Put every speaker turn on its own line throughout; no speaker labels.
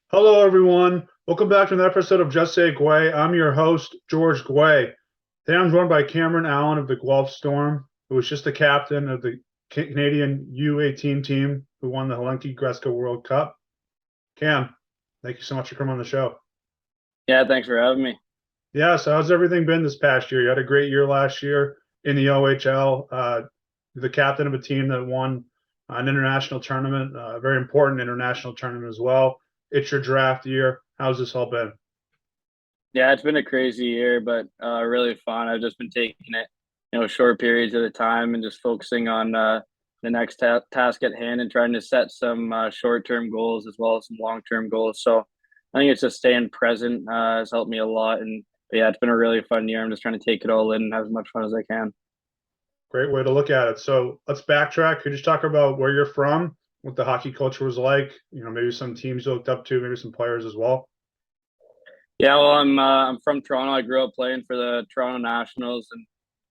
Hello, everyone. Welcome back to another episode of Just Say Guay. I'm your host, George Guay. Today I'm joined by Cameron Allen of the Guelph Storm, who was just the captain of the Canadian U18 team who won the Hlinka Gretzky World Cup. Cam, thank you so much for coming on the show.
Yeah, thanks for having me.
Yeah, so how's everything been this past year? You had a great year last year in the OHL. The captain of a team that won an international tournament, a very important international tournament as well. It's your draft year. How's this all been?
Yeah, it's been a crazy year, but really fun. I've just been taking it, short periods at a time and just focusing on the next task at hand and trying to set some short-term goals as well as some long-term goals. So I think it's just staying present has helped me a lot. And but yeah, it's been a really fun year. I'm just trying to take it all in and have as much fun as I can.
Great way to look at it. So let's backtrack. Could you just talk about where you're from, what the hockey culture was like? Maybe some teams you looked up to, maybe some players as well.
Yeah, well, I'm from Toronto. I grew up playing for the Toronto Nationals, and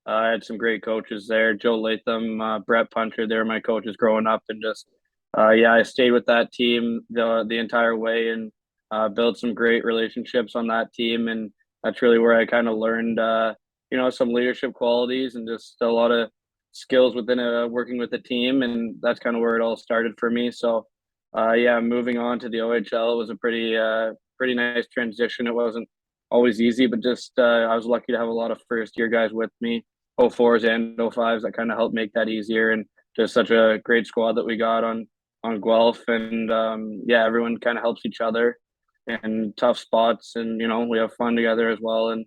I had some great coaches there. Joe Latham, Brett Puncher. They were my coaches growing up, and just yeah, I stayed with that team the entire way and built some great relationships on that team, and that's really where I kind of learned some leadership qualities and just a lot of skills within working with the team, and that's kind of where it all started for me. So yeah, moving on to the OHL was a pretty nice transition. It wasn't always easy, but just I was lucky to have a lot of first year guys with me, 04s and 05s that kind of helped make that easier, and just such a great squad that we got on Guelph, and yeah, everyone kind of helps each other in tough spots, and we have fun together as well, and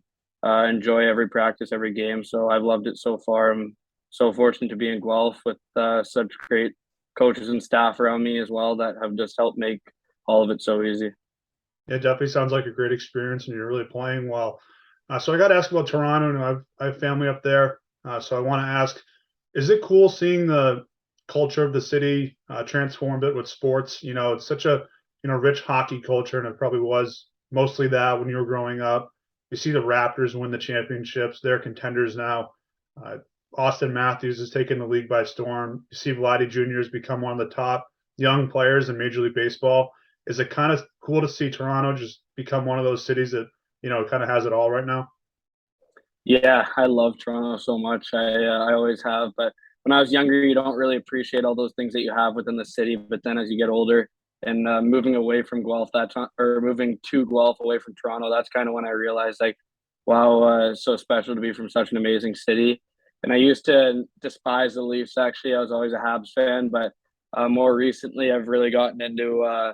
enjoy every practice, every game. So I've loved it so far. I'm so fortunate to be in Guelph with such great coaches and staff around me as well that have just helped make all of it so easy.
It definitely sounds like a great experience, and you're really playing well. So I got to ask about Toronto, and I have family up there. So I want to ask, is it cool seeing the culture of the city transform a bit with sports? It's such a rich hockey culture, and it probably was mostly that when you were growing up. You see the Raptors win the championships; they're contenders now. Uh, Austin Matthews has taken the league by storm. You see Vladdy Jr. has become one of the top young players in Major League Baseball. Is it kind of cool to see Toronto just become one of those cities that kind of has it all right now?
Yeah, I love Toronto so much. I always have, but when I was younger, you don't really appreciate all those things that you have within the city. But then as you get older and moving away from Guelph, or moving to Guelph away from Toronto, that's kind of when I realized like, wow, it's so special to be from such an amazing city. And I used to despise the Leafs. Actually, I was always a Habs fan, but more recently, I've really gotten into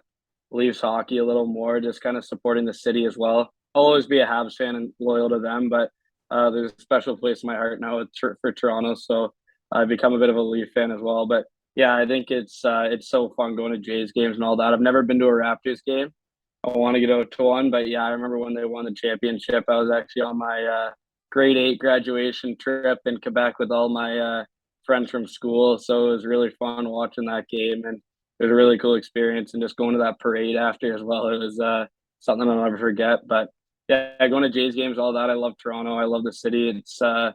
Leafs hockey a little more, just kind of supporting the city as well. I'll always be a Habs fan and loyal to them, but there's a special place in my heart now for Toronto, so I've become a bit of a Leaf fan as well. But yeah, I think it's so fun going to Jays games and all that. I've never been to a Raptors game. I want to get out to one, but yeah, I remember when they won the championship. I was actually on my grade 8 graduation trip in Quebec with all my friends from school, so it was really fun watching that game, and it was a really cool experience. And just going to that parade after as well, it was something I'll never forget. But yeah, going to Jays games, all that. I love Toronto. I love the city. It's so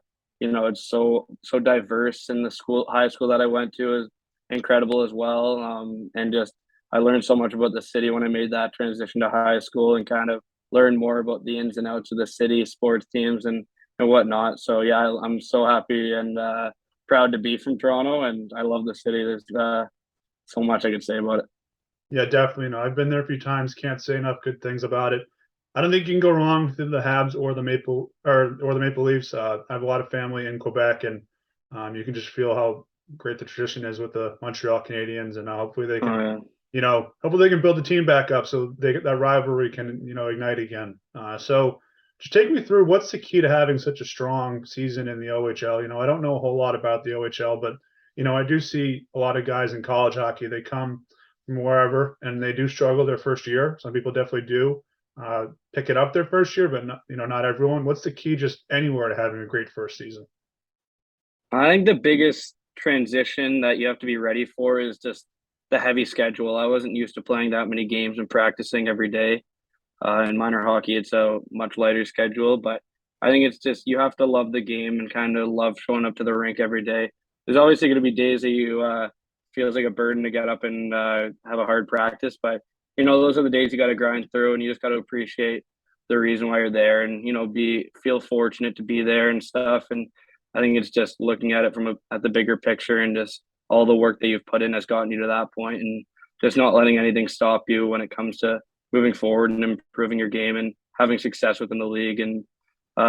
diverse, and the high school that I went to is incredible as well. And just I learned so much about the city when I made that transition to high school, and kind of learned more about the ins and outs of the city, sports teams, and whatnot. So yeah, I'm so happy and proud to be from Toronto, and I love the city. There's so much I could say about it.
Yeah, definitely. No, I've been there a few times. Can't say enough good things about it. I don't think you can go wrong with the Habs or the Maple Leafs. I have a lot of family in Quebec, and you can just feel how great the tradition is with the Montreal Canadiens, and hopefully they
Oh
can,
yeah.
hopefully they can build the team back up so that rivalry can, ignite again. So just take me through what's the key to having such a strong season in the OHL. I don't know a whole lot about the OHL, but I do see a lot of guys in college hockey. They come from wherever, and they do struggle their first year. Some people definitely do pick it up their first year, but not everyone. What's the key just anywhere to having a great first season?
I think the biggest transition that you have to be ready for is just the heavy schedule. I wasn't used to playing that many games and practicing every day. In minor hockey, it's a much lighter schedule, but I think it's just you have to love the game and kind of love showing up to the rink every day. There's obviously going to be days that you feels like a burden to get up and have a hard practice, but those are the days you got to grind through, and you just got to appreciate the reason why you're there, and be feel fortunate to be there and stuff. And I think it's just looking at it at the bigger picture, and just all the work that you've put in has gotten you to that point, and just not letting anything stop you when it comes to moving forward and improving your game and having success within the league. And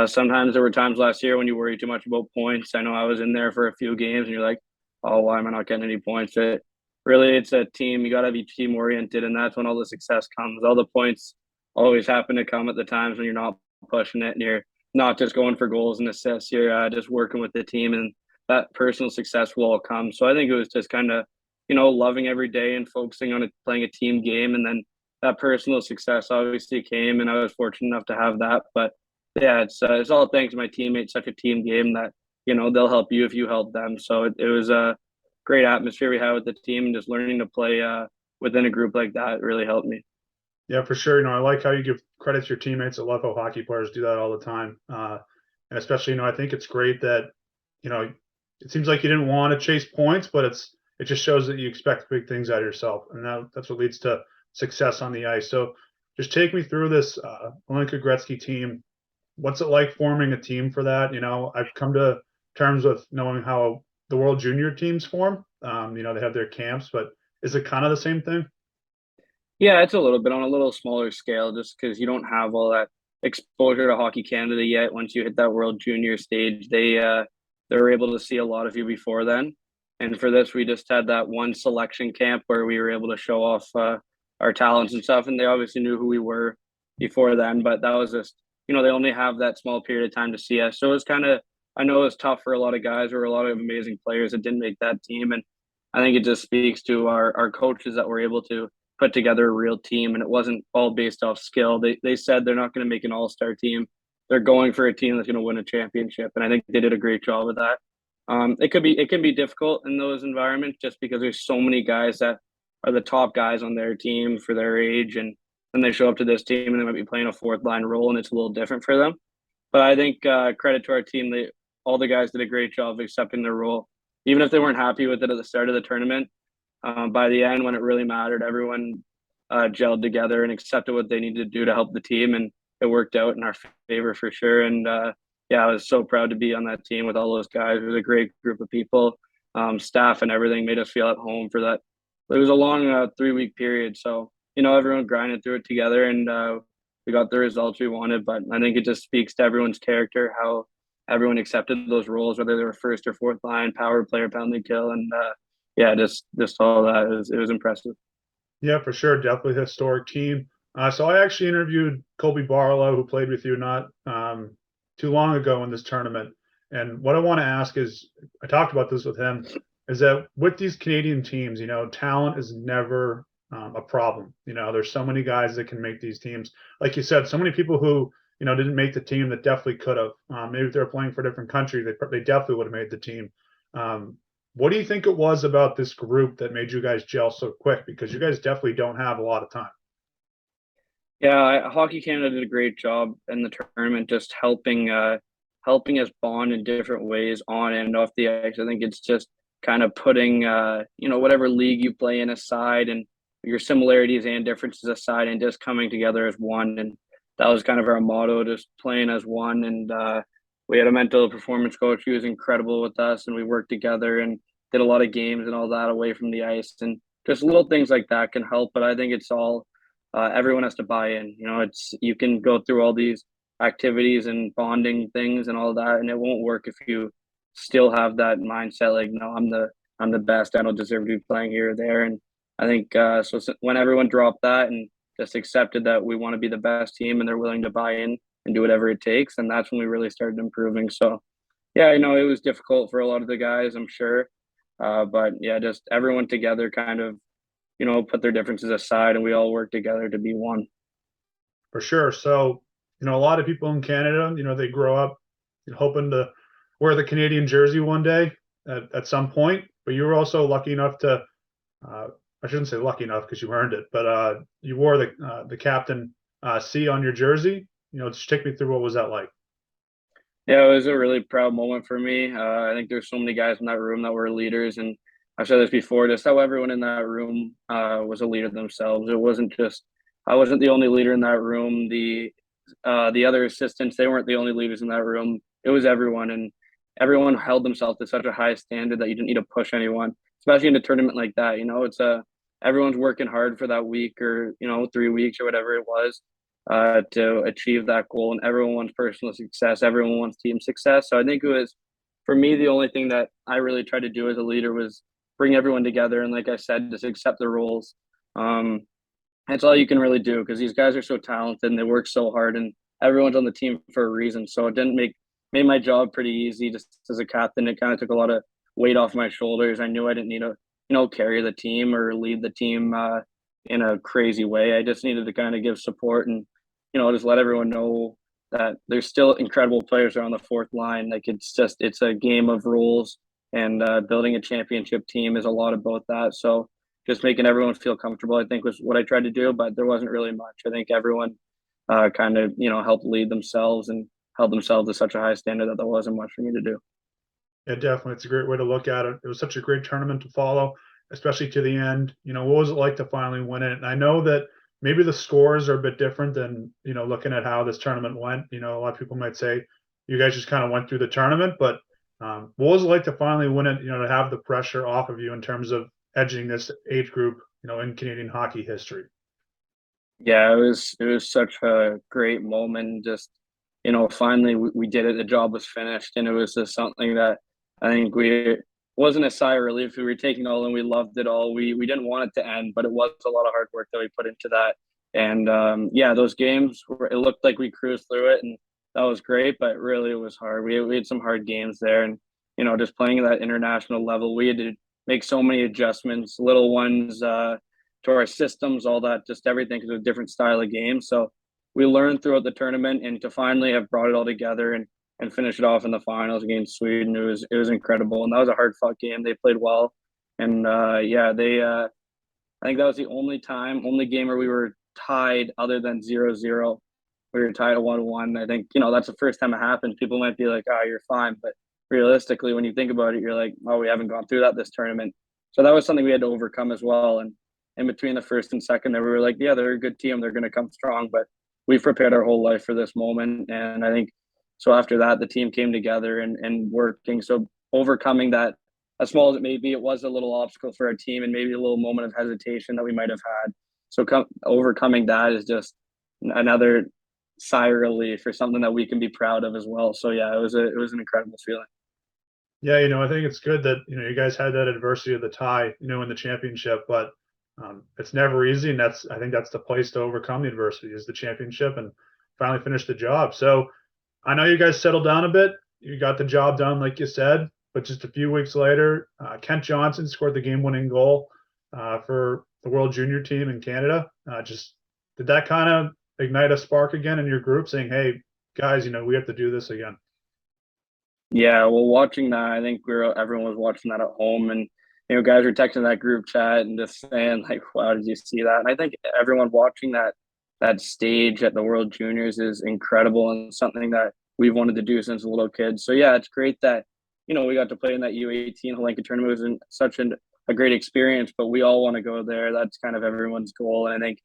sometimes there were times last year when you worry too much about points. I know I was in there for a few games, and you're like, "Oh, why am I not getting any points?" Really, it's a team. You got to be team oriented, and that's when all the success comes. All the points always happen to come at the times when you're not pushing it and you're not just going for goals and assists. You're just working with the team, and that personal success will all come. So I think it was just kind of, loving every day and focusing on playing a team game, and then that personal success obviously came, and I was fortunate enough to have that. But yeah, it's all thanks to my teammates. Such a team game that they'll help you if you help them. So it was a great atmosphere we had with the team, and just learning to play within a group like that really helped me.
Yeah, for sure. I like how you give credit to your teammates. I love how hockey players do that all the time. And especially, I think it's great that, it seems like you didn't want to chase points, but it just shows that you expect big things out of yourself. And that's what leads to success on the ice. So just take me through this Hlinka Gretzky team. What's it like forming a team for that? I've come to terms with knowing how the World Junior teams form. They have their camps, but is it kind of the same thing?
Yeah, it's a little bit on a little smaller scale, just because you don't have all that exposure to Hockey Canada yet. Once you hit that World Junior stage, they were able to see a lot of you before then. And for this, we just had that one selection camp where we were able to show off our talents and stuff. And they obviously knew who we were before then, but that was just, they only have that small period of time to see us. So it was kind of, I know it was tough for a lot of guys. There were a lot of amazing players that didn't make that team. And I think it just speaks to our coaches that were able to put together a real team, and it wasn't all based off skill. They said they're not going to make an all-star team. They're going for a team that's going to win a championship, and I think they did a great job with that. It can be difficult in those environments just because there's so many guys that are the top guys on their team for their age, and then they show up to this team and they might be playing a fourth line role, and it's a little different for them. But I think credit to our team, all the guys did a great job of accepting their role, even if they weren't happy with it at the start of the tournament. By the end, when it really mattered, everyone gelled together and accepted what they needed to do to help the team, and it worked out in our favor for sure. And yeah, I was so proud to be on that team with all those guys. It was a great group of people, staff and everything made us feel at home for that. It was a long 3-week period, so everyone grinded through it together, and we got the results we wanted. But I think it just speaks to everyone's character, how everyone accepted those roles, whether they were first or fourth line, power player, penalty kill, and yeah, just all that. It was impressive.
Yeah, for sure. Definitely a historic team. So I actually interviewed Colby Barlow, who played with you not too long ago in this tournament. And what I want to ask is, I talked about this with him, is that with these Canadian teams, talent is never a problem. There's so many guys that can make these teams. Like you said, so many people who, didn't make the team that definitely could have. Maybe if they're playing for a different country, they definitely would have made the team. What do you think it was about this group that made you guys gel so quick? Because you guys definitely don't have a lot of time.
Yeah, Hockey Canada did a great job in the tournament, just helping us bond in different ways on and off the ice. I think it's just kind of putting whatever league you play in aside, and your similarities and differences aside, and just coming together as one. And that was kind of our motto, just playing as one. And we had a mental performance coach who was incredible with us, and we worked together and did a lot of games and all that away from the ice, and just little things like that can help. But I think it's all everyone has to buy in. It's you can go through all these activities and bonding things and all that, and it won't work if you still have that mindset like, no, I'm the best. I don't deserve to be playing here or there. And I think when everyone dropped that and just accepted that we want to be the best team, and they're willing to buy in and do whatever it takes, and that's when we really started improving. So yeah, it was difficult for a lot of the guys, I'm sure. But yeah, just everyone together kind of, put their differences aside, and we all work together to be one.
For sure. So, a lot of people in Canada, they grow up hoping to wear the Canadian jersey one day at some point. But you were also lucky enough to, I shouldn't say lucky enough because you earned it, but you wore the captain C on your jersey. Just take me through, what was that like?
Yeah, it was a really proud moment for me. I think there's so many guys in that room that were leaders, and I've said this before, just how everyone in that room was a leader themselves. It wasn't just I wasn't the only leader in that room. The other assistants, they weren't the only leaders in that room. It was everyone, and everyone held themselves to such a high standard that you didn't need to push anyone, especially in a tournament like that. It's everyone's working hard for that week or 3 weeks or whatever it was to achieve that goal, and everyone wants personal success. Everyone wants team success. So I think it was for me the only thing that I really tried to do as a leader was bring everyone together, and like I said, just accept the roles. Um, that's all you can really do because these guys are so talented and they work so hard, and everyone's on the team for a reason. So it didn't made my job pretty easy. Just as a captain, it kind of took a lot of weight off my shoulders. I knew I didn't need to carry the team or lead the team in a crazy way. I just needed to kind of give support and just let everyone know that there's still incredible players on the fourth line. Like it's a game of rules, and building a championship team is a lot about that. So just making everyone feel comfortable, I think, was what I tried to do. But there wasn't really much. I think everyone kind of helped lead themselves and held themselves to such a high standard that there wasn't much for me to do.
Yeah, definitely. It's a great way to look at it. It was such a great tournament to follow, especially to the end. What was it like to finally win it? And I know that maybe the scores are a bit different than, looking at how this tournament went. A lot of people might say you guys just kind of went through the tournament, but what was it like to finally win it, to have the pressure off of you in terms of edging this age group, in Canadian hockey history?
Yeah, it was such a great moment. Just finally we did it. The job was finished, and it was just something that I think we wasn't a sigh of relief. We were taking it all and we loved it all. We didn't want it to end, but it was a lot of hard work that we put into that. And yeah, those games it looked like we cruised through it, and that was great. But really, it was hard. We had some hard games there, and just playing at that international level, we had to make so many adjustments, little ones. To our systems, all that, just everything, because it was a different style of game. So we learned throughout the tournament, and to finally have brought it all together and finish it off in the finals against Sweden, it was incredible. And that was a hard fought game. They played well, and yeah, they I think that was the only game where we were tied other than 0-0. We were tied at 1-1. I think that's the first time it happened. People might be like, "Oh, you're fine," but realistically, when you think about it, you're like, "Oh, we haven't gone through that this tournament." So that was something we had to overcome as well. And in between the first and second, we were like, yeah, they're a good team. They're going to come strong. But we've prepared our whole life for this moment. And I think so after that, the team came together and working. So overcoming that, as small as it may be, it was a little obstacle for our team and maybe a little moment of hesitation that we might have had. So overcoming that is just another sigh of relief for something that we can be proud of as well. So yeah, it was an incredible feeling.
Yeah, I think it's good that you guys had that adversity of the tie, in the championship, but it's never easy, and I think that's the place to overcome the adversity is the championship and finally finish the job. So I know you guys settled down a bit. You got the job done, like you said, but just a few weeks later, Kent Johnson scored the game-winning goal for the World Junior team in Canada. Just did that kind of ignite a spark again in your group, saying, "Hey, guys, we have to do this again"?
Yeah, well, watching that, I think everyone was watching that at home, and guys were texting that group chat and just saying like, "Wow, did you see that?" And I think everyone watching that stage at the World Juniors is incredible and something that we've wanted to do since a little kid. So yeah, it's great that we got to play in that U18 Hlinka tournament. It was such a great experience, but we all want to go there. That's kind of everyone's goal, and I think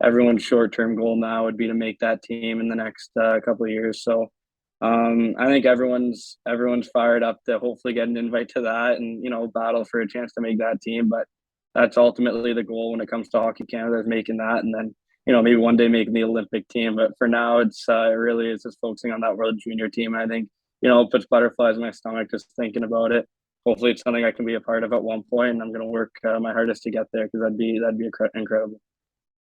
everyone's short-term goal now would be to make that team in the next couple of years. So I think everyone's fired up to hopefully get an invite to that and battle for a chance to make that team. But that's ultimately the goal when it comes to Hockey Canada is making that, and then maybe one day making the Olympic team. But for now, it really is just focusing on that World Junior team. And I think it puts butterflies in my stomach just thinking about it. Hopefully, it's something I can be a part of at one point, and I'm going to work my hardest to get there because that'd be incredible.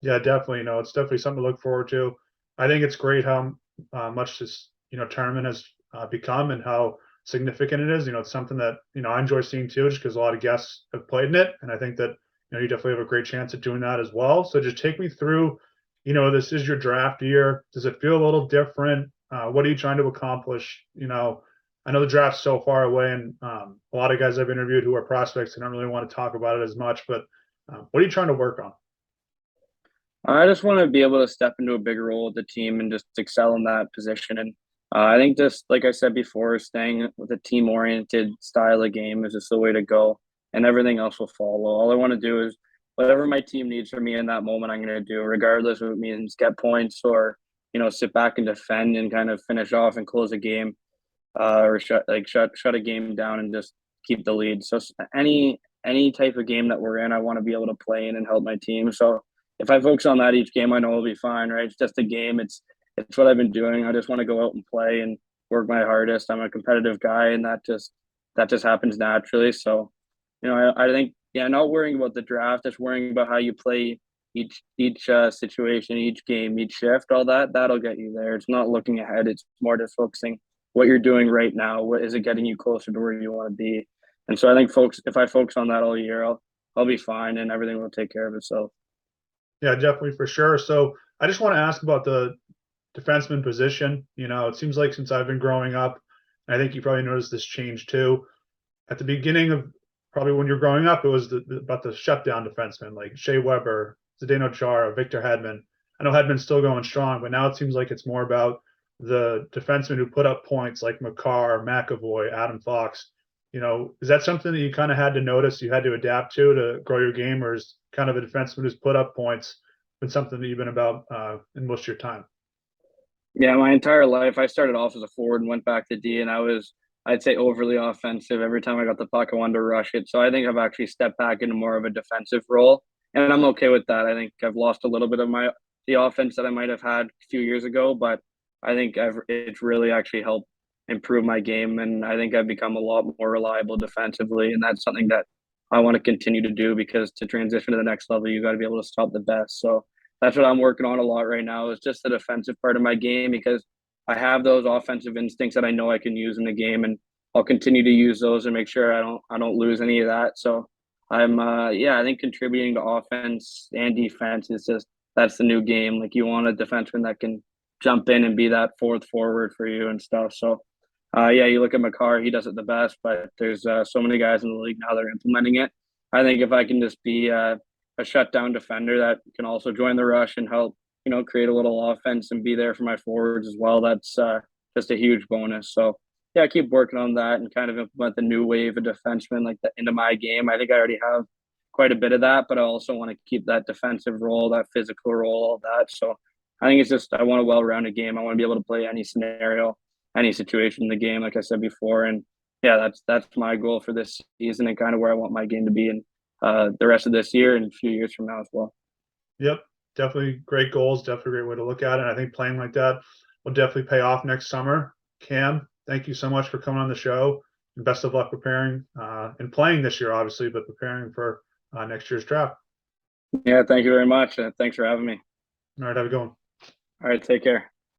Yeah, definitely. It's definitely something to look forward to. I think it's great how much this tournament has become and how significant it is. It's something that I enjoy seeing too, just because a lot of guests have played in it, and I think that you definitely have a great chance at doing that as well. So just take me through. This is your draft year. Does it feel a little different? What are you trying to accomplish? I know the draft's so far away, and a lot of guys I've interviewed who are prospects, they don't really want to talk about it as much. But what are you trying to work on?
I just want to be able to step into a bigger role with the team and just excel in that position. And I think just like I said before, staying with a team-oriented style of game is just the way to go. and everything else will follow. All I want to do is whatever my team needs from me in that moment, I'm going to do, regardless if it means get points or sit back and defend and kind of finish off and close a game, or shut a game down and just keep the lead. So any type of game that we're in, I want to be able to play in and help my team. So if I focus on that each game, I know I'll be fine, right? It's just a game. It's what I've been doing. I just want to go out and play and work my hardest. I'm a competitive guy, and that just happens naturally. So, I think, yeah, not worrying about the draft, just worrying about how you play each situation, each game, each shift, all that'll get you there. It's not looking ahead. It's more just focusing what you're doing right now. What is it getting you closer to where you want to be? And so I think if I focus on that all year, I'll be fine, and everything will take care of itself.
Yeah, definitely for sure. So I just want to ask about the defenseman position. It seems like since I've been growing up, and I think you probably noticed this change too. At the beginning of probably when you're growing up, it was about the shutdown defensemen like Shea Weber, Zdeno Chara, Victor Hedman. I know Hedman's still going strong, but now it seems like it's more about the defensemen who put up points like Makar, McAvoy, Adam Fox. Is that something that you kind of had to notice, you had to adapt to grow your game, or is kind of a defenseman who's put up points been something that you've been about in most of your time?
Yeah, my entire life, I started off as a forward and went back to D, and I'd say, overly offensive. Every time I got the puck, I wanted to rush it. So I think I've actually stepped back into more of a defensive role, and I'm okay with that. I think I've lost a little bit of the offense that I might have had a few years ago, but I think it's really actually helped improve my game, and I think I've become a lot more reliable defensively, and that's something that I want to continue to do, because to transition to the next level, you got to be able to stop the best. So that's what I'm working on a lot right now, is just the defensive part of my game, because I have those offensive instincts that I know I can use in the game, and I'll continue to use those and make sure I don't lose any of that. So I think contributing to offense and defense is just, that's the new game. Like, you want a defenseman that can jump in and be that fourth forward for you and stuff. So you look at Makar, he does it the best, but there's so many guys in the league now that are implementing it. I think if I can just be a shutdown defender that can also join the rush and help, create a little offense and be there for my forwards as well, that's just a huge bonus. So yeah, I keep working on that and kind of implement the new wave of defensemen like into my game. I think I already have quite a bit of that, but I also want to keep that defensive role, that physical role, all that. So I think it's just, I want a well-rounded game. I want to be able to play any scenario, any situation in the game, like I said before. And yeah, that's my goal for this season, and kind of where I want my game to be in the rest of this year and a few years from now as well.
Yep, definitely great goals. Definitely a great way to look at it. And I think playing like that will definitely pay off next summer. Cam, thank you so much for coming on the show, and best of luck preparing and playing this year, obviously, but preparing for next year's draft.
Yeah, thank you very much. Thanks for having me.
All right, have a good one.
All right, take care.